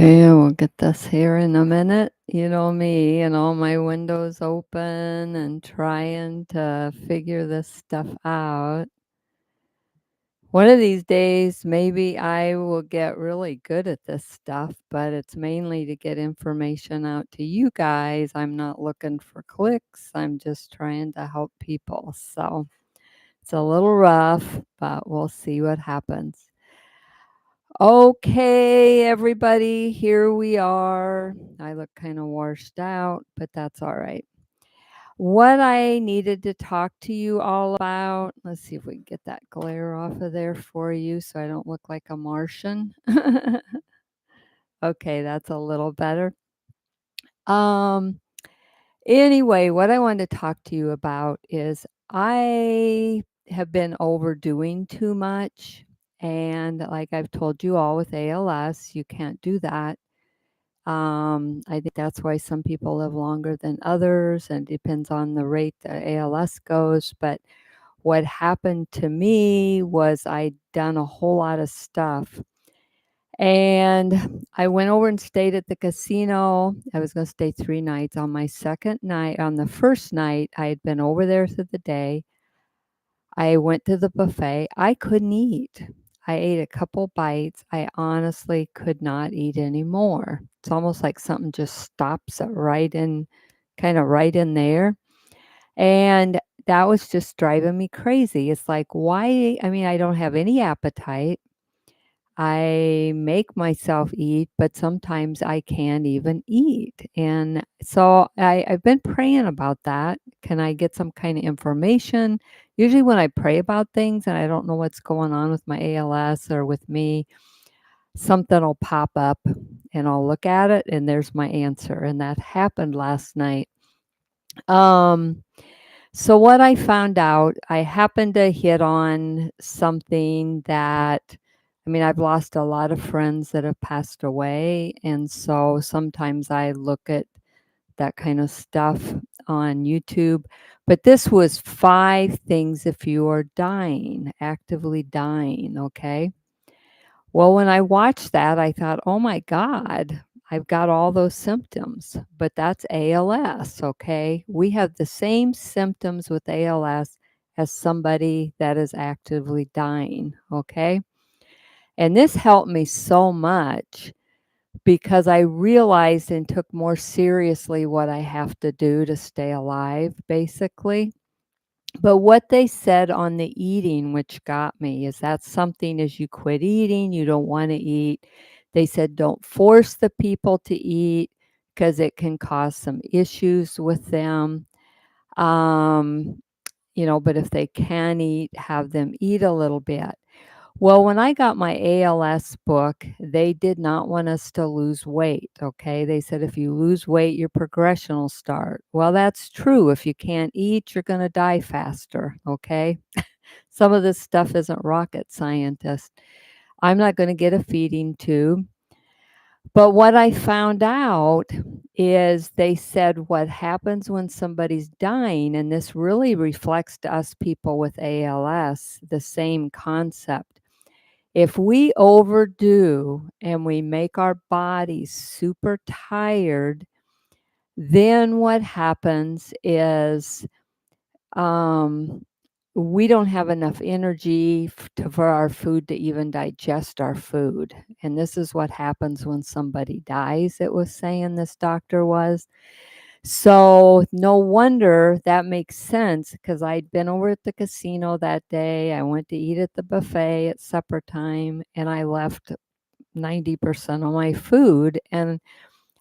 Yeah, we'll get this here in a minute. You know me and all my windows open and trying to figure this stuff out. One of these days, maybe I will get really good at this stuff, but it's mainly to get information out to you guys. I'm not looking for clicks. I'm just trying to help people. So it's a little rough, but we'll see what happens. Okay, everybody, here we are. I look kind of washed out, but that's all right. What I needed to talk to you all about, let's see if we can get that glare off of there for you so I don't look like a Martian. Okay, that's a little better. Um, anyway, what I wanted to talk to you about is I have been overdoing too much. And like I've told you all with ALS, you can't do that. I think that's why some people live longer than others and depends on the rate the ALS goes. But what happened to me was I'd done a whole lot of stuff. And I went over and stayed at the casino. I was going to stay 3 nights. On my second night, on the first night, I had been over there through the day. I went to the buffet. I couldn't eat. I ate a couple bites. I honestly could not eat anymore. It's almost like something just stops it right in, kind of right in there. And that was just driving me crazy. It's like, why? I mean, I don't have any appetite. I make myself eat, but sometimes I can't even eat. And so I've been praying about that. Can I get some kind of information? Usually, when I pray about things and I don't know what's going on with my ALS or with me, something will pop up and I'll look at it and there's my answer. And that happened last night. Um, so, what I found out, I happened to hit on something that I mean, I've lost a lot of friends that have passed away, and so sometimes I look at that kind of stuff on YouTube. But this was 5 things if you are dying, actively dying, okay? Well, when I watched that, I thought, "Oh my god, I've got all those symptoms." But that's ALS, okay? We have the same symptoms with ALS as somebody that is actively dying, okay? And this helped me so much because I realized and took more seriously what I have to do to stay alive, basically. But what they said on the eating, which got me, is that something as you quit eating, you don't want to eat. They said don't force the people to eat because it can cause some issues with them. Um, but if they can eat, have them eat a little bit. Well, when I got my ALS book, they did not want us to lose weight, okay? They said if you lose weight, your progression will start. Well, that's true. If you can't eat, you're going to die faster, okay? Some of this stuff isn't rocket scientist. I'm not going to get a feeding tube. But what I found out is they said what happens when somebody's dying, and this really reflects to us people with ALS, the same concept. If we overdo and we make our bodies super tired, then what happens is um, we don't have enough energy for our food to even digest our food. And this is what happens when somebody dies, it was saying, this doctor was. So no wonder that makes sense because I'd been over at the casino that day. I went to eat at the buffet at supper time and I left 90% of my food. And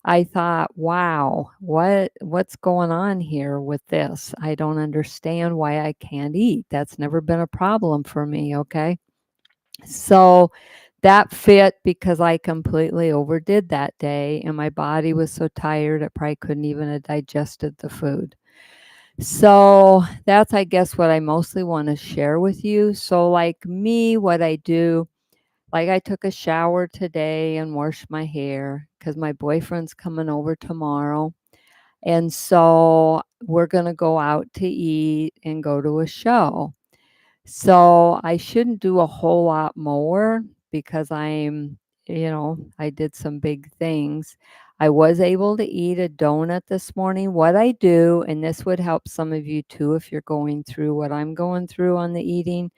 I thought, wow, what's going on here with this? I don't understand why I can't eat. That's never been a problem for me, okay? So that fit because I completely overdid that day and my body was so tired it probably couldn't even have digested the food. So that's, I guess, what I mostly want to share with you. So like me, what I do, like I took a shower today and washed my hair because my boyfriend's coming over tomorrow. And so we're going to go out to eat and go to a show. So I shouldn't do a whole lot more because I did some big things. I was able to eat a donut this morning. What I do, and this would help some of you too if you're going through what I'm going through on the eating,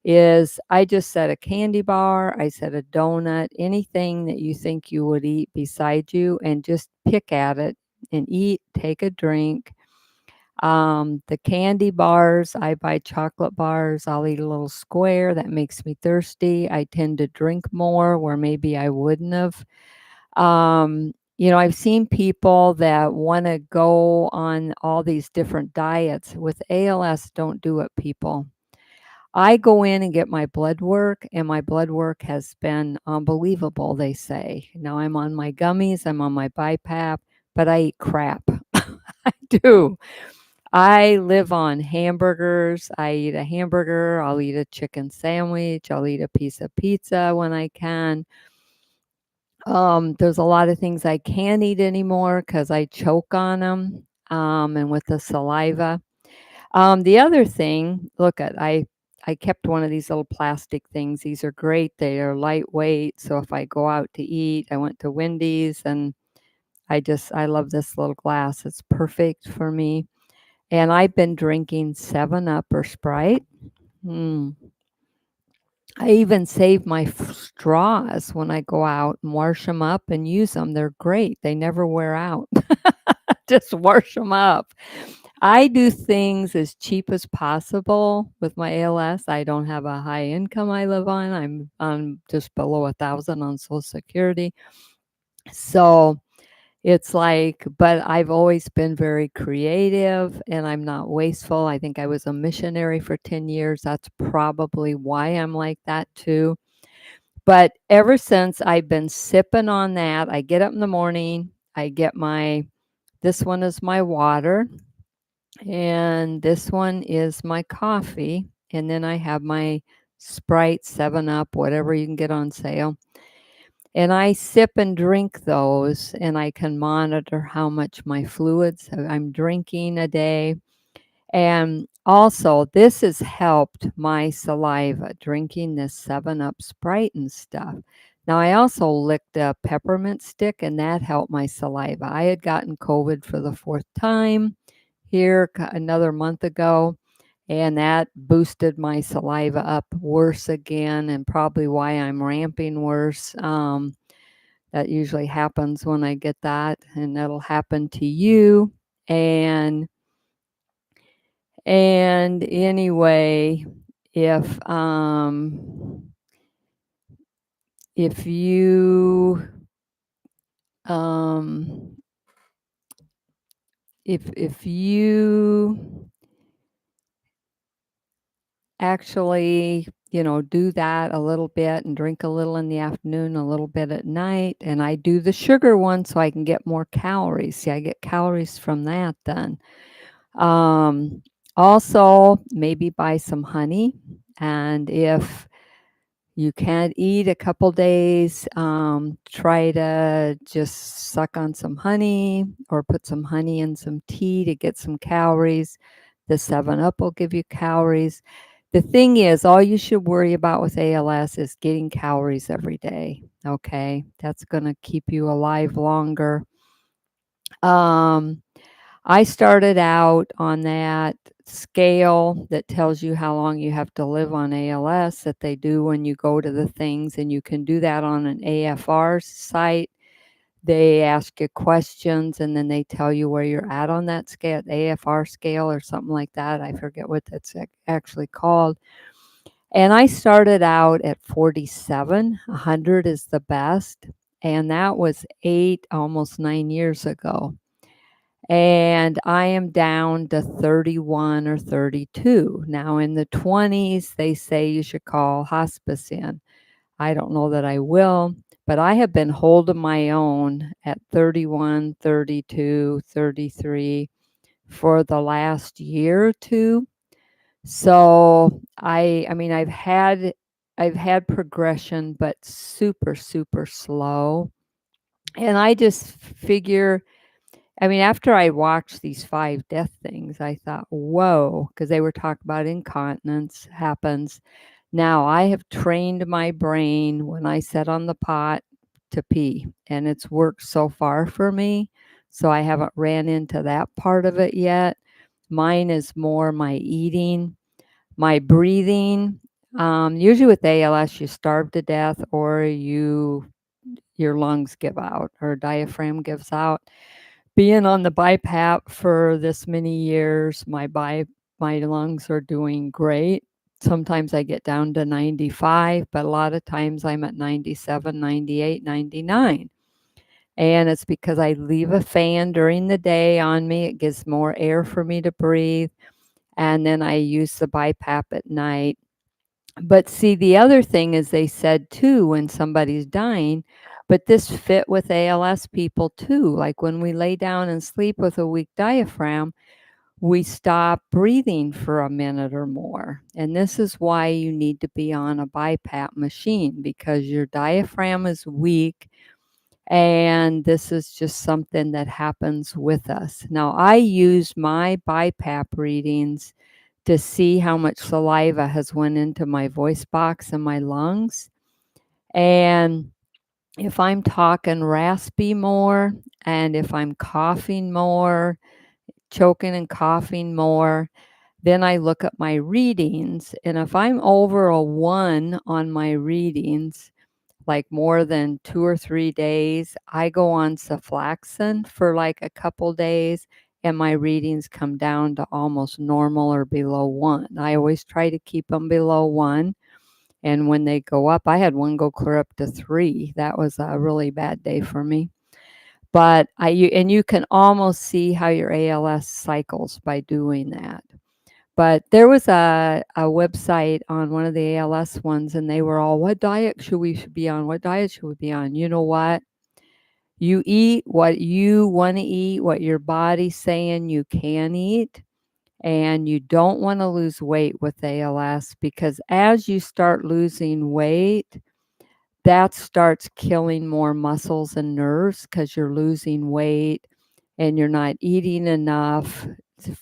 is I just set a candy bar, I set a donut, anything that you think you would eat beside you, and just pick at it and eat, take a drink. The candy bars, I buy chocolate bars. I'll eat a little square. That makes me thirsty. I tend to drink more where maybe I wouldn't have. I've seen people that want to go on all these different diets. With ALS, don't do it, people. I go in and get my blood work, and my blood work has been unbelievable, they say. Now I'm on my gummies, I'm on my BiPAP, but I eat crap. I do. I live on hamburgers. I eat a hamburger. I'll eat a chicken sandwich. I'll eat a piece of pizza when I can. There's a lot of things I can't eat anymore because I choke on them, and with the saliva. The other thing, look at I kept one of these little plastic things. These are great. They are lightweight. So if I go out to eat, I went to Wendy's and I love this little glass. It's perfect for me. And I've been drinking 7 Up or Sprite. Mm. I even save my straws when I go out and wash them up and use them. They're great. They never wear out. Just wash them up. I do things as cheap as possible with my ALS. I don't have a high income I live on. I'm just below 1,000 on Social Security. So it's like, but I've always been very creative and I'm not wasteful. I think I was a missionary for 10 years. That's probably why I'm like that too. But ever since I've been sipping on that, I get up in the morning, I get this one is my water, and this one is my coffee. And then I have my Sprite, 7 Up, whatever you can get on sale. And I sip and drink those, and I can monitor how much my fluids I'm drinking a day. And also, this has helped my saliva, drinking this 7 Up Sprite and stuff. Now, I also licked a peppermint stick, and that helped my saliva. I had gotten COVID for the 4th time here another month ago, and that boosted my saliva up worse again, and probably why I'm ramping worse. That usually happens when I get that, and that'll happen to you. And anyway, if you um if you actually, do that a little bit and drink a little in the afternoon, a little bit at night, and I do the sugar one so I can get more calories. See, I get calories from that then. Um, Also, maybe buy some honey, and if you can't eat a couple days, try to just suck on some honey or put some honey in some tea to get some calories. The 7 Up will give you calories. The thing is, all you should worry about with ALS is getting calories every day, okay? That's gonna keep you alive longer. Um, I started out on that scale that tells you how long you have to live on ALS that they do when you go to the things, and you can do that on an AFR site. They ask you questions, and then they tell you where you're at on that scale, AFR scale or something like that. I forget what that's actually called. And I started out at 47. 100 is the best, and that was 8, almost 9 years ago. And I am down to 31 or 32. Now, in the 20s, they say you should call hospice in. I don't know that I will, but I have been holding my own at 31, 32, 33 for the last year or two. So I mean, I've had progression, but super, super slow. And I just figure, I mean, after I watched these 5 death things, I thought, whoa, because they were talking about incontinence happens. Now, I have trained my brain when I sit on the pot to pee, and it's worked so far for me, so I haven't ran into that part of it yet. Mine is more my eating, my breathing. Usually with ALS, you starve to death or your lungs give out or diaphragm gives out. Being on the BiPAP for this many years, my lungs are doing great. Sometimes I get down to 95, but a lot of times I'm at 97, 98, 99. And it's because I leave a fan during the day on me. It gives more air for me to breathe. And then I use the BiPAP at night. But see, the other thing is they said too when somebody's dying, but this fit with ALS people too. Like when we lay down and sleep with a weak diaphragm, we stop breathing for a minute or more. And this is why you need to be on a BiPAP machine because your diaphragm is weak. And this is just something that happens with us. Now, I use my BiPAP readings to see how much saliva has went into my voice box and my lungs. And if I'm talking raspy more and if I'm coughing more, choking and coughing more, then I look at my readings. And if I'm over a 1 on my readings, like more than 2 or 3 days, I go on Cephalexin for like a couple days and my readings come down to almost normal or below 1. I always try to keep them below 1. And when they go up, I had one go clear up to 3. That was a really bad day for me. But you can almost see how your ALS cycles by doing that. But there was a website on one of the ALS ones, and they were all, "What diet should we be on? What diet should we be on?" You know what? You eat what you wanna eat, what your body's saying you can eat, and you don't wanna lose weight with ALS because as you start losing weight, that starts killing more muscles and nerves because 'cause you're losing weight and you're not eating enough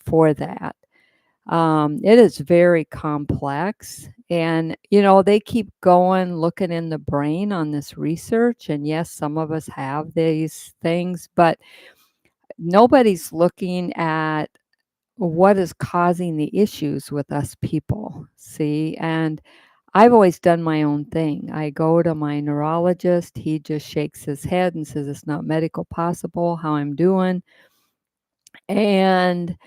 for that. It is very complex. And, they keep going, looking in the brain on this research. And yes, some of us have these things, but nobody's looking at what is causing the issues with us people. See, and I've always done my own thing. I go to my neurologist. He just shakes his head and says it's not medical possible how I'm doing. And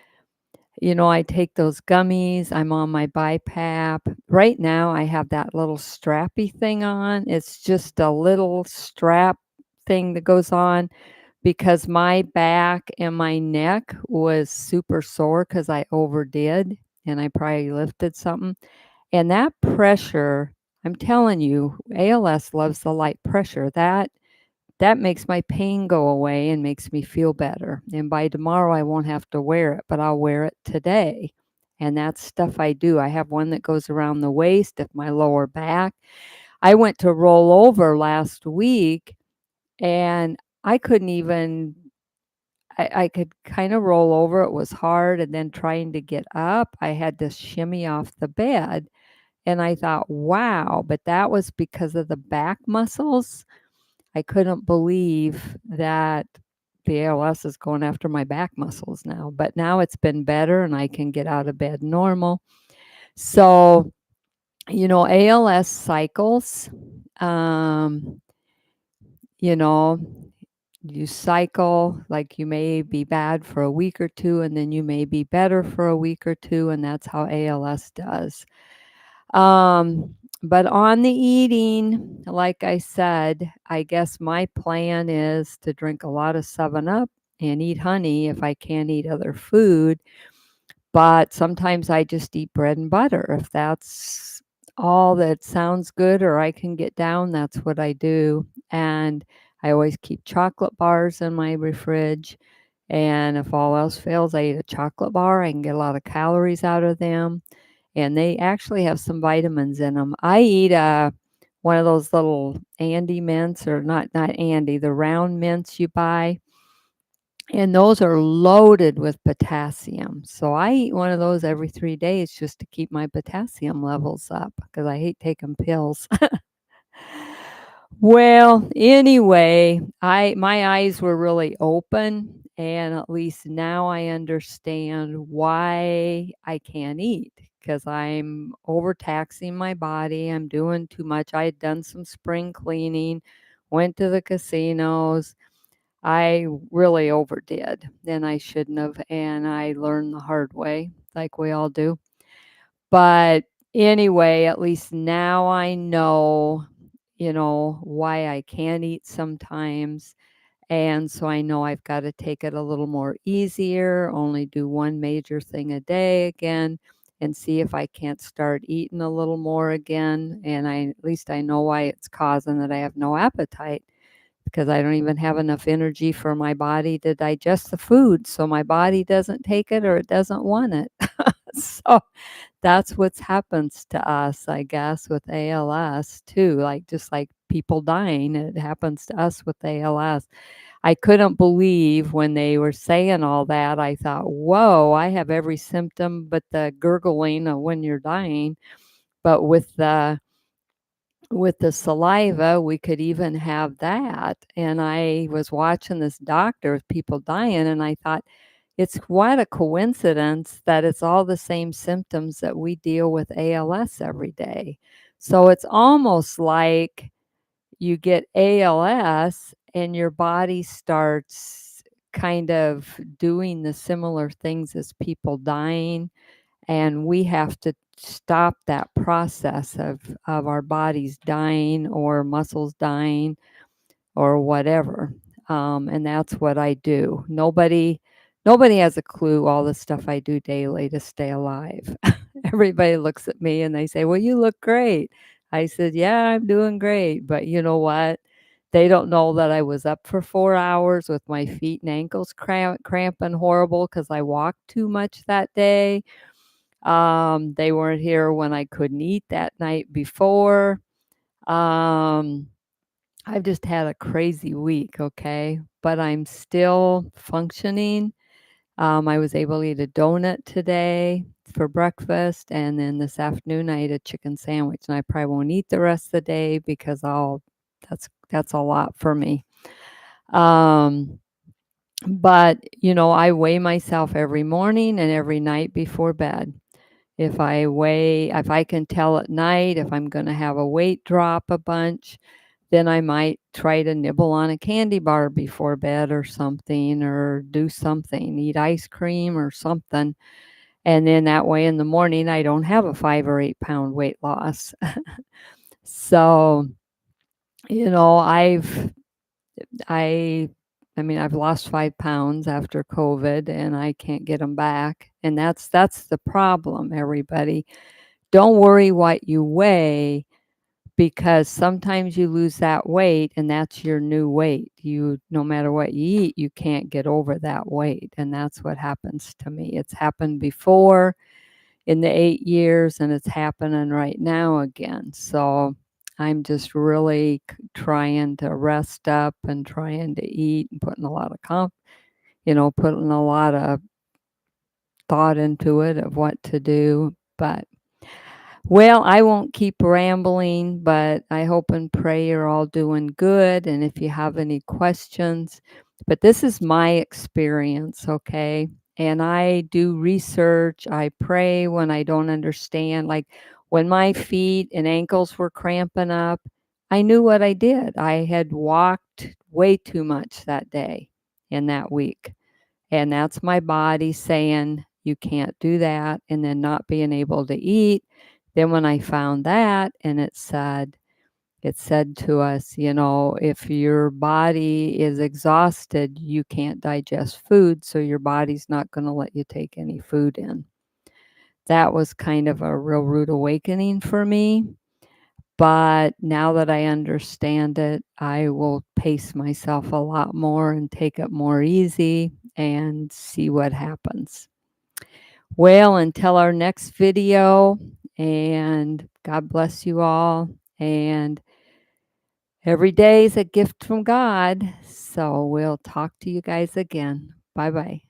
I take those gummies, I'm on my BiPAP. Right now, I have that little strappy thing on. It's just a little strap thing that goes on because my back and my neck was super sore because I overdid and I probably lifted something. And that pressure, I'm telling you, ALS loves the light pressure. That makes my pain go away and makes me feel better. And by tomorrow, I won't have to wear it, but I'll wear it today. And that's stuff I do. I have one that goes around the waist of my lower back. I went to roll over last week and I couldn't even, I could kind of roll over. It was hard. And then trying to get up, I had to shimmy off the bed. And I thought, wow, but that was because of the back muscles. I couldn't believe that the ALS is going after my back muscles now, but now it's been better and I can get out of bed normal. So, ALS cycles, um, you know, you cycle, like you may be bad for a week or two and then you may be better for a week or two, and that's how ALS does. But on the eating, like I said, I guess my plan is to drink a lot of 7 Up and eat honey if I can't eat other food. But sometimes I just eat bread and butter. If that's all that sounds good or I can get down, that's what I do. And I always keep chocolate bars in my fridge. And if all else fails, I eat a chocolate bar. I can get a lot of calories out of them, and they actually have some vitamins in them. I eat one of those little Andy mints, or not Andy, the round mints you buy. and those are loaded with potassium. So I eat one of those every 3 days just to keep my potassium levels up because I hate taking pills. Well, anyway, I my eyes were really open, and at least now I understand why I can't eat because I'm overtaxing my body. I'm doing too much. I had done some spring cleaning, went to the casinos. I really overdid, and I shouldn't have, and I learned the hard way, like we all do. But anyway, at least now I know, why I can't eat sometimes. And so I know I've got to take it a little more easier, only do one major thing a day again, and see if I can't start eating a little more again. And at least I know why it's causing that I have no appetite because I don't even have enough energy for my body to digest the food. So my body doesn't take it or it doesn't want it. So that's what's happens to us, I guess, with ALS too. Like just like people dying, it happens to us with ALS. I couldn't believe when they were saying all that. I thought, whoa, I have every symptom but the gurgling of when you're dying. But with the saliva, we could even have that. And I was watching this doctor with people dying, and I thought, it's quite a coincidence that it's all the same symptoms that we deal with ALS every day. So it's almost like you get ALS and your body starts kind of doing the similar things as people dying, and we have to stop that process of our bodies dying or muscles dying or whatever. And that's what I do. Nobody has a clue all the stuff I do daily to stay alive. Everybody looks at me and they say, "Well, you look great." I said, "Yeah, I'm doing great." But you know what? They don't know that I was up for 4 hours with my feet and ankles cramping horrible because I walked too much that day. They weren't here when I couldn't eat that night before. Um, I've just had a crazy week, okay? But I'm still functioning. I was able to eat a donut today for breakfast, and then this afternoon I ate a chicken sandwich, and I probably won't eat the rest of the day because that's a lot for me. Um, but I weigh myself every morning and every night before bed. If I can tell at night if I'm gonna have a weight drop a bunch, then I might try to nibble on a candy bar before bed or something, or do something, eat ice cream or something, and then that way in the morning, I don't have a 5 or 8 pound weight loss. So, you know, I I mean, I've lost 5 pounds after COVID, and I can't get them back, and that's the problem, everybody. Don't worry what you weigh because sometimes you lose that weight and that's your new weight. No matter what you eat, you can't get over that weight. And that's what happens to me. It's happened before in the 8 years and it's happening right now again. So I'm just really trying to rest up and trying to eat and putting a lot of putting a lot of thought into it of what to do. But well, I won't keep rambling, but I hope and pray you're all doing good. And if you have any questions, but this is my experience, okay? And I do research, I pray when I don't understand. Like when my feet and ankles were cramping up, I knew what I did. I had walked way too much that day in that week. And that's my body saying, "You can't do that," and then not being able to eat. Then when I found that and it said to us, if your body is exhausted, you can't digest food, so your body's not gonna let you take any food in. That was kind of a real rude awakening for me, but now that I understand it, I will pace myself a lot more and take it more easy and see what happens. Well, until our next video, and God bless you all. And Every day is a gift from God. So we'll talk to you guys again. Bye bye.